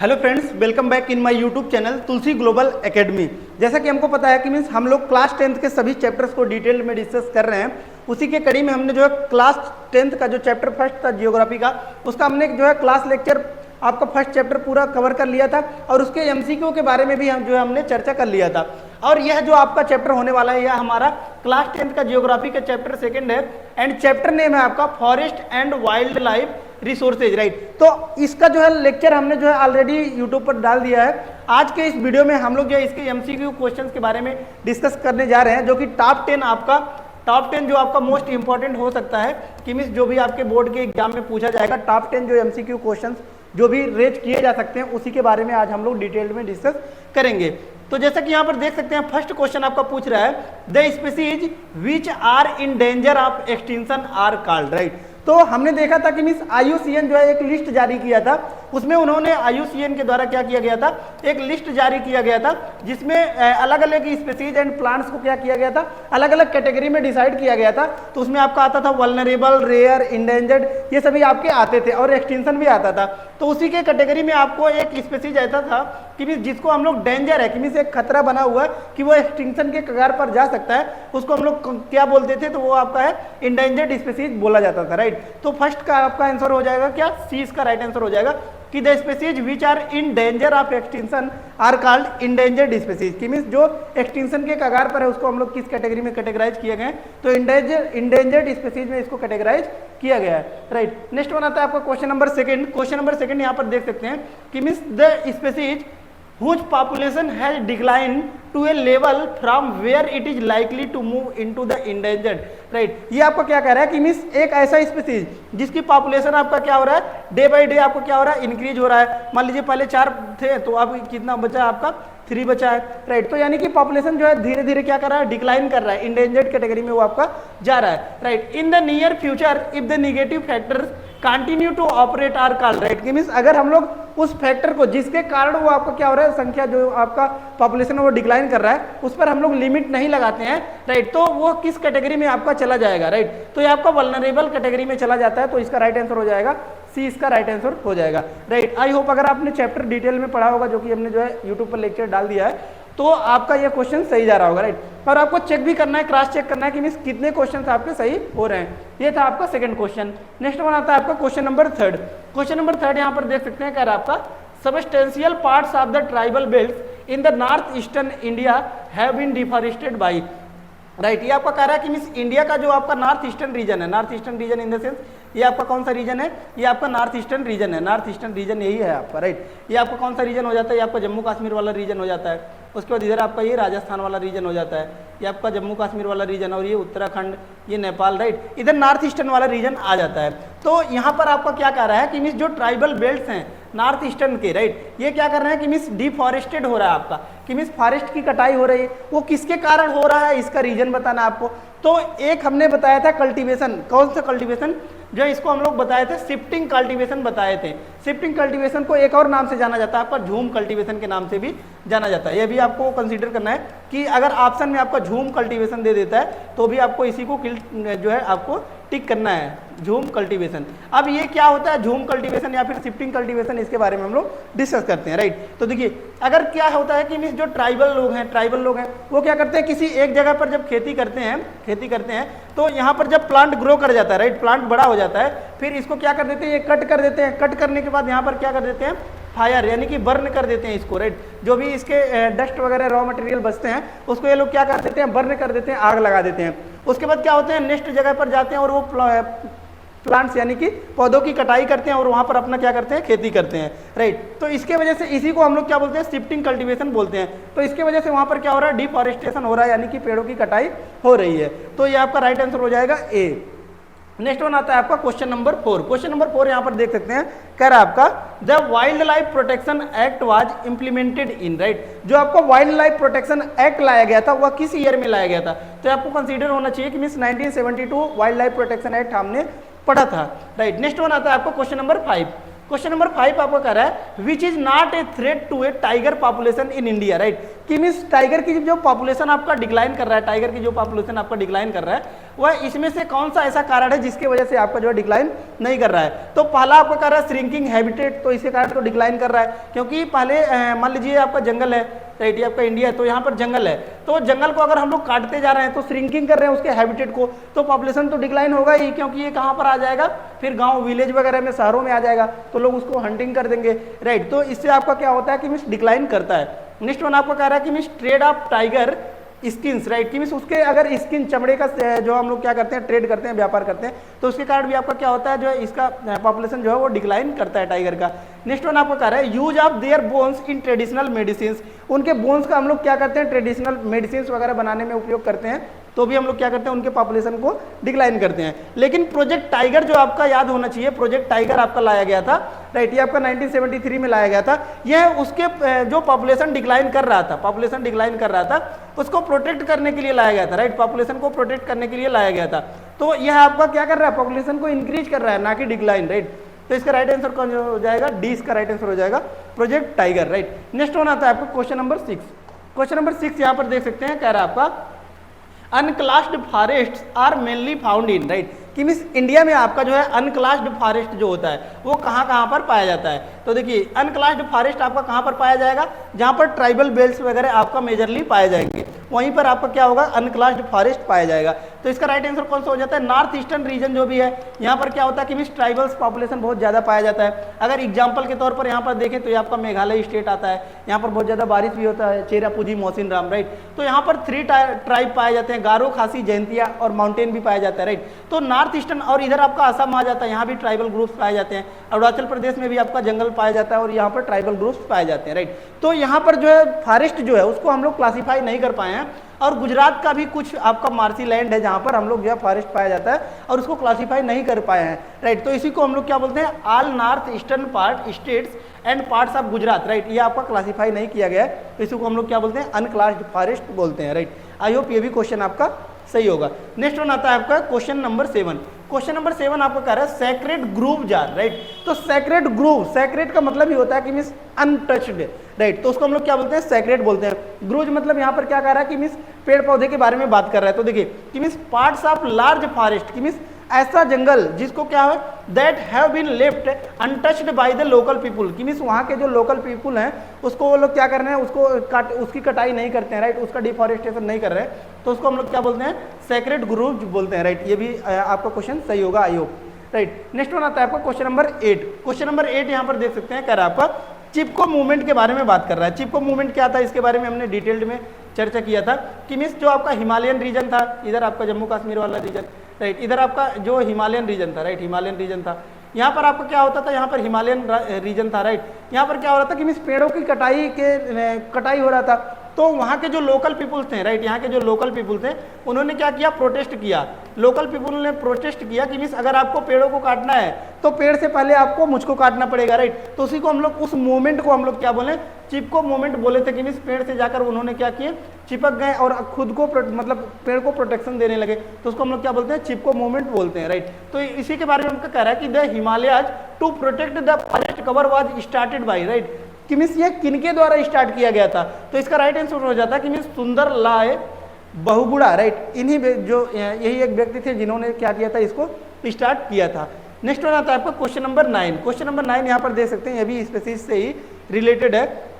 Hello friends, welcome back in my YouTube channel Tulsi global academy. जैसा कि हमको पता है कि मीन्स हम लोग क्लास 10th के सभी चैप्टर्स को डिटेल में डिस्कस कर रहे हैं। उसी के कड़ी में हमने जो है क्लास 10th का जो चैप्टर फर्स्ट था जियोग्राफी का, उसका हमने जो है क्लास लेक्चर आपका फर्स्ट चैप्टर पूरा कवर कर लिया था और उसके एमसीक्यू के बारे में भी हम जो है हमने चर्चा कर लिया था। और यह जो आपका चैप्टर होने वाला है यह हमारा क्लास 10th का जियोग्राफी का चैप्टर सेकंड है एंड चैप्टर नेम है आपका forest and wild life resources, right. तो इसका जो है लेक्चर हमने जो है ऑलरेडी यूट्यूब पर डाल दिया है। आज के इस वीडियो में हम लोग जो है इसके एमसीक्यू क्वेश्चंस के बारे में डिस्कस करने जा रहे हैं, जो कि टॉप 10 जो आपका मोस्ट इंपॉर्टेंट हो सकता है कि मीन्स जो भी आपके बोर्ड के एग्जाम में पूछा जाएगा, टॉप 10 जो एमसीक्यू क्वेश्चंस जो भी रेज किए जा सकते हैं उसी के बारे में आज हम लोग डिटेल में डिस्कस करेंगे। तो जैसा कि यहाँ पर देख सकते हैं फर्स्ट क्वेश्चन आपका पूछ रहा है the species which are in danger of extinction are called, right. तो हमने देखा था कि मीन्स IUCN जो है एक लिस्ट जारी किया था, उसमें उन्होंने IUCN के द्वारा क्या किया गया था, एक लिस्ट जारी किया गया था जिसमें अलग अलग स्पीसीज एंड प्लांट्स को क्या किया गया था, अलग अलग कैटेगरी में डिसाइड किया गया था। तो उसमें आपका आता था वल्नरेबल, रेयर, इंडेंजर्ड, ये सभी आपके आते थे और एक्सटिंक्शन भी आता था। तो उसी के कैटेगरी में आपको एक स्पीसीज ऐसा था कि मीन्स जिसको हम लोग डेंजर है कि मीन्स एक खतरा बना हुआ है कि वो एक्सटिंक्शन के कगार पर जा सकता है, उसको हम लोग क्या बोलते थे, तो वो आपका है इंडेंजर्ड स्पीसीज बोला जाता था, राइट। तो फर्स्ट का आपका आंसर हो जाएगा क्या, सी इसका राइट आंसर हो जाएगा कि the species which are in danger of extinction are called endangered species. कि मीन्स जो एक्सटिंक्शन के कगार पर है उसको हम लोग किस कैटेगरी में कैटेगराइज किए गए, तो इंडेंजर्ड स्पीसीज में इसको कैटेगराइज किया गया है, राइट। नेक्स्ट वन आता है आपका question number second. Question number second यहाँ पर देख सकते हैं कि means the species whose population has declined to a level from where it is likely to move into the endangered, right। ये आपको क्या कह रहा है कि मीन्स एक ऐसा स्पीसीज जिसकी पॉपुलेशन आपका क्या हो रहा है, डे बाय डे आपको क्या हो रहा है, इंक्रीज हो रहा है। मान लीजिए पहले 4 थे तो अब कितना बचा आपका, 3 बचा है, राइट। तो यानी कि पॉपुलेशन जो है धीरे धीरे क्या कर रहा है, डिक्लाइन कर रहा है, इंडेंजर्ड कैटेगरी में वो आपका जा रहा है, right. In the near future if the negative factors continue to operate are called, right. Means अगर हम लोग उस फैक्टर को जिसके कारण वो आपका क्या हो रहा है, संख्या जो आपका पॉपुलेशन है वो डिक्लाइन कर रहा है, उस पर हम लोग लिमिट नहीं लगाते हैं, राइट, तो वो किस कैटेगरी में आपका चला जाएगा, राइट। तो ये आपका वल्नरेबल कैटेगरी में चला जाता है, तो इसका राइट आंसर हो जाएगा सी, इसका राइट आंसर हो जाएगा, राइट। आई होप अगर आपने चैप्टर डिटेल में पढ़ा होगा, जो कि हमने जो है यूट्यूब पर लेक्चर डाल दिया है, तो आपका ये क्वेश्चन सही जा रहा होगा, राइट। और आपको चेक भी करना है, क्रॉस चेक करना है कि मीन्स कितने क्वेश्चन आपके सही हो रहे हैं। ये था आपका सेकंड क्वेश्चन। नेक्स्ट वन आता है आपका question number third. Question number third यहाँ पर देख सकते हैं, कह रहा है आपका substantial parts of the tribal belt in the north eastern India have been deforested by, right. ये आपका कह रहा है कि मीन्स इंडिया का जो आपका नॉर्थ ईस्टर्न रीजन है, north eastern region in the sense ये आपका कौन सा रीजन है, ये आपका नॉर्थ ईस्टर्न रीजन है, नॉर्थ ईस्टर्न रीजन यही है आपका, राइट। ये आपका कौन सा रीजन हो जाता है, ये आपका जम्मू कश्मीर वाला रीजन हो जाता है। उसके बाद इधर आपका ये राजस्थान वाला रीजन हो जाता है, ये आपका जम्मू कश्मीर वाला रीजन, और ये उत्तराखंड, ये नेपाल, राइट। इधर नॉर्थ ईस्टर्न वाला रीजन आ जाता है। तो यहाँ पर आपका क्या कह रहा है कि मीन्स जो ट्राइबल बेल्ट हैं नॉर्थ ईस्टर्न के, राइट, ये क्या कर रहे हैं कि मीन्स डिफॉरेस्टेड हो रहा है आपका, कि मीन्स फॉरेस्ट की कटाई हो रही है। वो किसके कारण हो रहा है, इसका रीजन बताना आपको। तो एक हमने बताया था कल्टीवेशन, कौन सा कल्टीवेशन, जो इसको हम लोग बताए थे शिफ्टिंग कल्टीवेशन बताए थे। शिफ्टिंग कल्टीवेशन को एक और नाम से जाना जाता है आपका झूम कल्टीवेशन के नाम से भी जाना जाता है। ये भी आपको कंसीडर करना है कि अगर ऑप्शन में आपका झूम कल्टीवेशन दे देता है तो भी आपको इसी को जो है आपको टिक करना है, झूम कल्टीवेशन। अब ये क्या होता है झूम कल्टीवेशन या फिर शिफ्टिंग कल्टीवेशन, इसके बारे में हम लोग डिस्कस करते हैं, राइट। तो देखिए अगर क्या होता है कि मीन्स जो ट्राइबल लोग हैं वो क्या करते हैं, किसी एक जगह पर जब खेती करते हैं तो यहाँ पर जब प्लांट ग्रो कर जाता है, राइट, प्लांट बड़ा हो जाता है, फिर इसको क्या कर देते हैं, ये कट कर देते हैं। कट करने के बाद यहाँ पर क्या कर देते हैं, फायर यानी कि बर्न कर देते हैं इसको, राइट। जो भी इसके डस्ट वगैरह रॉ मटेरियल बचते हैं उसको ये लोग क्या कर देते हैं, बर्न कर देते हैं, आग लगा देते हैं। उसके बाद क्या होते हैं, नेक्स्ट जगह पर जाते हैं और वो प्लांट्स यानी कि पौधों की कटाई करते हैं और वहां पर अपना क्या करते हैं, खेती करते हैं, राइट। तो इसके वजह से इसी को हम लोग क्या बोलते हैं, शिफ्टिंग कल्टीवेशन बोलते हैं। तो इसके वजह से वहां पर क्या हो रहा है, डिफॉरेस्टेशन हो रहा है, यानी कि पेड़ों की कटाई हो रही है। तो ये आपका राइट आंसर हो जाएगा ए। नेक्स्ट वन आता है आपका क्वेश्चन नंबर 4। क्वेश्चन नंबर 4 यहाँ पर देख सकते हैं, कह रहा है आपका the wild life protection act was implemented in, right. जो आपका वाइल्ड लाइफ प्रोटेक्शन एक्ट लाया गया था वह किस ईयर में लाया गया था, तो आपको कंसीडर होना चाहिए कि means 1972 wild life protection act हमने पढ़ा था, राइट। नेक्स्ट वन आता है आपको क्वेश्चन नंबर 5। क्वेश्चन नंबर 5 आपको कह रहा है which is not a threat to a tiger population in India, right, कि मीन्स टाइगर की जो पॉपुलेशन आपका डिक्लाइन कर रहा है, टाइगर की जो पॉपुलेशन आपका डिक्लाइन कर रहा है वह इसमें से कौन सा ऐसा कारण है जिसकी वजह से आपका जो है डिक्लाइन नहीं कर रहा है। तो पहला आपको कह रहा है श्रिंकिंग हैबिटेट, तो इसके कारण तो डिक्लाइन कर रहा है, क्योंकि पहले मान लीजिए आपका जंगल है, राइट, ये आपका इंडिया है तो यहाँ पर जंगल है, तो जंगल को अगर हम लोग काटते जा रहे हैं तो श्रिंकिंग कर रहे हैं उसके हैबिटेट को, तो पॉपुलेशन तो डिक्लाइन होगा ही, क्योंकि ये कहाँ पर आ जाएगा, फिर गांव विलेज वगैरह में शहरों में आ जाएगा, तो लोग उसको हंटिंग कर देंगे, राइट, तो इससे आपका क्या होता है कि मीन्स डिक्लाइन करता है। नेक्स्ट वन आपको कह रहा है कि means trade off tiger skins, right, कि मीन्स उसके अगर स्किन चमड़े का जो हम लोग क्या करते हैं ट्रेड करते हैं, व्यापार करते हैं, तो उसके कारण भी आपका क्या होता है जो है इसका पॉपुलेशन जो है वो डिक्लाइन करता है टाइगर का। नेक्स्ट वन आपको कह रहा है use of their bones in traditional medicine, उनके बोन्स का हम लोग क्या करते हैं ट्रेडिशनल मेडिसिन वगैरह बनाने में उपयोग करते हैं, तो भी हम लोग क्या करते हैं उनके पॉपुलेशन को डिक्लाइन करते हैं। लेकिन प्रोजेक्ट टाइगर जो आपका याद होना चाहिए, प्रोजेक्ट टाइगर आपका लाया गया था, राइट, ये आपका 1973 में लाया गया था, यह उसके जो पॉपुलेशन डिक्लाइन कर रहा था, पॉपुलेशन डिक्लाइन कर रहा था उसको प्रोटेक्ट करने के लिए लाया गया था, राइट, पॉपुलेशन को प्रोटेक्ट करने के लिए लाया गया था। तो यह आपका क्या कर रहा है पॉपुलेशन को इंक्रीज कर रहा है, ना कि डिक्लाइन, राइट, तो इसका राइट आंसर कौन हो जाएगा, डी इसका राइट आंसर हो जाएगा project tiger, right. Next one आता है आपको क्वेश्चन नंबर 6। क्वेश्चन नंबर 6 यहाँ पर देख सकते हैं, कह रहा है आपका unclassed forest are mainly found in, right, कि मीन्स इंडिया में आपका जो है अनक्लास्ड फॉरेस्ट जो होता है वो कहाँ कहाँ पर पाया जाता है। तो देखिए अनक्लास्ड फॉरेस्ट आपका कहाँ पर पाया जाएगा, जहाँ पर ट्राइबल बेल्ट्स वगैरह आपका मेजरली पाए जाएंगे, वहीं पर आपका क्या होगा अनक्लास्ड फॉरेस्ट पाया जाएगा। तो इसका राइट आंसर कौन सा हो जाता है, नॉर्थ ईस्टर्न रीजन जो भी है यहाँ पर क्या होता है कि मीन्स ट्राइबल्स पॉपुलेशन बहुत ज़्यादा पाया जाता है। अगर एग्जाम्पल के तौर पर यहाँ पर देखें तो ये आपका मेघालय स्टेट आता है, यहाँ पर बहुत ज़्यादा बारिश भी होता है, चेरापूंजी मौसिन राम, राइट, तो यहाँ पर 3 ट्राइब पाए जाते हैं, गारो, खासी, जयंतिया और माउंटेन भी पाया जाता है, राइट। तो नॉर्थ ईस्टर्न और इधर आपका असम आ जाता है, यहाँ भी ट्राइबल ग्रुप्स पाए जाते हैं, अरुणाचल प्रदेश में भी आपका जंगल पाया जाता है और यहाँ पर ट्राइबल ग्रुप्स पाए जाते हैं, राइट। तो यहाँ पर जो है फॉरेस्ट जो है उसको हम लोग क्लासीफाई नहीं कर पाए हैं, और गुजरात का भी कुछ आपका मार्सी लैंड है जहाँ पर हम लोग जो है फॉरेस्ट पाया जाता है और उसको क्लासीफाई नहीं कर पाए हैं, राइट। तो इसी को हम लोग क्या बोलते हैं, all north eastern part states and parts of Gujarat, right, ये आपका क्लासीफाई नहीं किया गया है, तो इसी को हम लोग क्या बोलते हैं अनक्लास्ड फॉरेस्ट बोलते हैं, राइट। आई होप ये भी क्वेश्चन आपका सही होगा। नेक्स्ट वन आता है आपका क्वेश्चन नंबर 7। क्वेश्चन नंबर 7 आपको कह रहा है सैक्रेड ग्रूव जार, राइट, तो सैक्रेड ग्रूव, सैक्रेड का मतलब ही होता है कि मीन्स अनटच्ड, राइट, तो उसको हम लोग क्या बोलते हैं सैक्रेड बोलते हैं। ग्रूव मतलब यहाँ पर क्या कह रहा है कि मीन्स पेड़ पौधे के बारे में बात कर रहा है, तो देखिए कि means parts of large forest, कि मीन्स ऐसा जंगल जिसको क्या है that have been left untouched by the local people, कि मीन्स वहाँ के जो लोकल पीपुल हैं उसको वो लोग क्या कर रहे हैं, उसको उसकी कटाई नहीं करते हैं, राइट, उसका डिफॉरेस्टेशन नहीं कर रहे हैं, तो उसको हम लोग क्या बोलते हैं सैक्रेड ग्रूव बोलते हैं, राइट। ये भी आपका क्वेश्चन सही होगा, I hope, right. Next one आता है आपका क्वेश्चन नंबर 8। क्वेश्चन नंबर 8 यहाँ पर देख सकते हैं, कह रहा है आपका चिपको मूवमेंट के बारे में बात कर रहा है। चिपको मूवमेंट क्या था इसके बारे में हमने डिटेल्ड में चर्चा किया था कि मीन्स जो आपका हिमालयन रीजन था, इधर आपका जम्मू कश्मीर वाला रीजन, राइट, इधर आपका जो हिमालयन रीजन था, राइट, हिमालयन रीजन था, यहाँ पर आपका क्या होता था, यहाँ पर हिमालयन रीजन था, राइट, यहाँ पर क्या हो रहा था कि मीन्स पेड़ों की कटाई हो रहा था, तो वहाँ के जो लोकल पीपुल्स थे, राइट, यहाँ के जो लोकल पीपुल थे उन्होंने क्या किया, प्रोटेस्ट किया, लोकल पीपुल ने प्रोटेस्ट किया कि मीन्स अगर आपको पेड़ों को काटना है तो पेड़ से पहले आपको मुझको काटना पड़ेगा, राइट, तो उसी को हम लोग उस मूवमेंट को हम लोग क्या बोले चिपको मूवमेंट बोले थे, कि मीन्स पेड़ से जाकर उन्होंने क्या किए चिपक गए और खुद को मतलब पेड़ को प्रोटेक्शन देने लगे, तो उसको हम लोग क्या बोलते हैं चिपको मूवमेंट बोलते हैं, राइट। तो इसी के बारे में हमको कह रहा है कि the Himalayas to protect the forest cover was started by, right, कि मीन्स ये किनके द्वारा स्टार्ट किया गया था, तो इसका राइट आंसर हो जाता है कि मीन्स सुंदर लाल बहुगुणा, राइट, इन्हीं जो यही एक व्यक्ति थे जिन्होंने क्या किया था इसको स्टार्ट किया था। नेक्स्ट वन आता है आपका क्वेश्चन नंबर 9। क्वेश्चन नंबर 9 यहाँ पर देख सकते हैं, ये भी स्पीसीज से ही रिलेटेड है,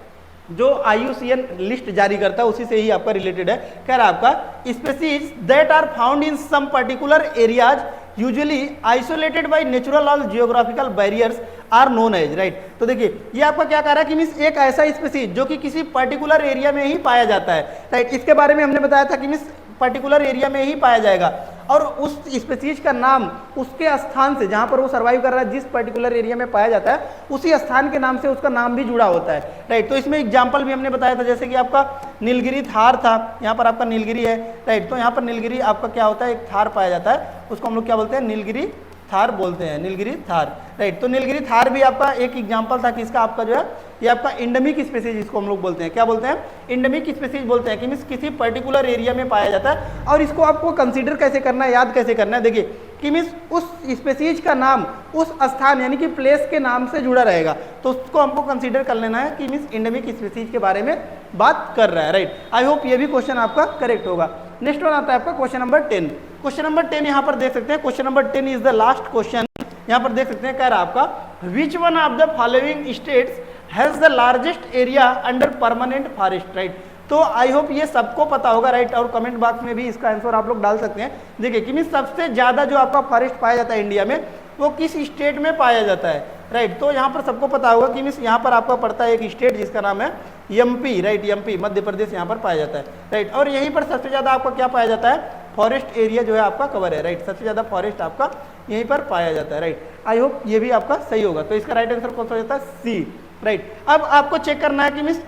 जो IUCN लिस्ट जारी करता है उसी से ही आपका रिलेटेड है। कह रहा है आपका species that are found in some particular areas usually isolated by natural और geographical barriers are known as, right. तो देखिए ये आपका क्या कह रहा है कि मीन्स एक ऐसा स्पीसीज जो कि किसी पर्टिकुलर एरिया में ही पाया जाता है, राइट, इसके बारे में हमने बताया था कि मीन्स पर्टिकुलर एरिया में ही पाया जाएगा और उस स्पीसीज का नाम उसके स्थान से जहां पर वो सर्वाइव कर रहा है, जिस पर्टिकुलर एरिया में पाया जाता है उसी स्थान के नाम से उसका नाम भी जुड़ा होता है, राइट। तो इसमें एग्जांपल भी हमने बताया था, जैसे कि आपका नीलगिरी थार था, यहाँ पर आपका नीलगिरी है, राइट, तो यहाँ पर नीलगिरी आपका क्या होता है एक थार पाया जाता है, उसको हम लोग क्या बोलते हैं नीलगिरी थार बोलते हैं, नीलगिरी थार, राइट। तो नीलगिरी थार भी आपका एक एग्जांपल था कि इसका आपका जो है ये आपका इंडेमिक स्पीसीज इसको हम लोग बोलते हैं, क्या बोलते हैं इंडेमिक स्पीसीज बोलते हैं, कि मीन्स किसी पर्टिकुलर एरिया में पाया जाता है। और इसको आपको कंसीडर कैसे करना है, याद कैसे करना है, देखिए कि मीन्स उस स्पेसीज का नाम उस स्थान यानी कि प्लेस के नाम से जुड़ा रहेगा, तो उसको हमको कंसीडर कर लेना है कि मीन्स इंडेमिक स्पेसीज के बारे में बात कर रहा है, राइट। आई होप ये भी क्वेश्चन आपका करेक्ट होगा। नेक्स्ट वन आता है आपका क्वेश्चन नंबर 10। क्वेश्चन नंबर 10 यहाँ पर देख सकते हैं, question number 10 is the last question. यहाँ पर देख सकते हैं, कह रहा है आपका which one of the following states has the largest area under permanent forest, right. तो आई होप ये सबको पता होगा, राइट, और कमेंट बॉक्स में भी इसका आंसर आप लोग डाल सकते हैं। देखिए कि मीन सबसे ज्यादा जो आपका फॉरेस्ट पाया जाता है इंडिया में वो किस स्टेट में पाया जाता है, राइट। तो यहाँ पर सबको पता होगा कि मीन्स यहाँ पर आपका पड़ता है एक स्टेट जिसका नाम है MP, right, MP Madhya Pradesh यहाँ पर पाया जाता है, राइट। और यहीं पर सबसे ज्यादा आपका क्या पाया जाता है, फॉरेस्ट एरिया जो है आपका कवर है, राइट। सबसे ज्यादा फॉरेस्ट आपका यहीं पर पाया जाता है, राइट। आई होप ये भी आपका सही होगा। तो इसका राइट आंसर कौन सा हो जाता है, सी, राइट। अब आपको चेक करना है कि मीन्स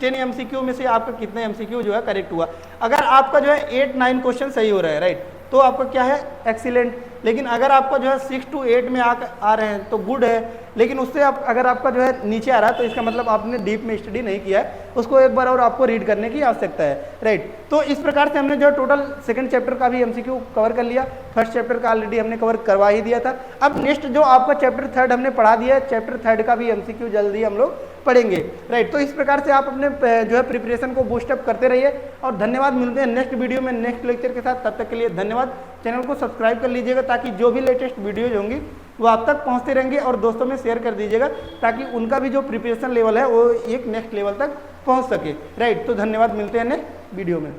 10 एमसीक्यू में से आपका कितने एमसीक्यू जो है करेक्ट हुआ। अगर आपका जो है 8-9 क्वेश्चन सही हो रहा है, राइट, तो आपका क्या है, एक्सीलेंट। लेकिन अगर आपका जो है 6 to 8 में आ रहे हैं तो गुड है। लेकिन उससे आप अगर आपका जो है नीचे आ रहा है तो इसका मतलब आपने डीप में स्टडी नहीं किया है, उसको एक बार और आपको रीड करने की आवश्यकता है, राइट। तो इस प्रकार से हमने जो टोटल सेकंड चैप्टर का भी एमसीक्यू कवर कर लिया, फर्स्ट चैप्टर का ऑलरेडी हमने कवर करवा ही दिया था। अब नेक्स्ट जो आपका चैप्टर 3 हमने पढ़ा दिया है, चैप्टर 3 का भी एमसीक्यू जल्दी हम लोग पढ़ेंगे, राइट। तो इस प्रकार से आप अपने जो है प्रिपरेशन को बूस्टअप करते रहिए और धन्यवाद। मिलते हैं नेक्स्ट वीडियो में नेक्स्ट लेक्चर के साथ, तब तक के लिए धन्यवाद। चैनल को सब्सक्राइब कर लीजिएगा ताकि जो भी लेटेस्ट वीडियोज होंगी वो आप तक पहुंचते रहेंगे और दोस्तों में शेयर कर दीजिएगा ताकि उनका भी जो प्रिपरेशन लेवल है वो एक नेक्स्ट लेवल तक पहुंच सके, राइट। तो धन्यवाद, मिलते हैं नेक्स्ट वीडियो में।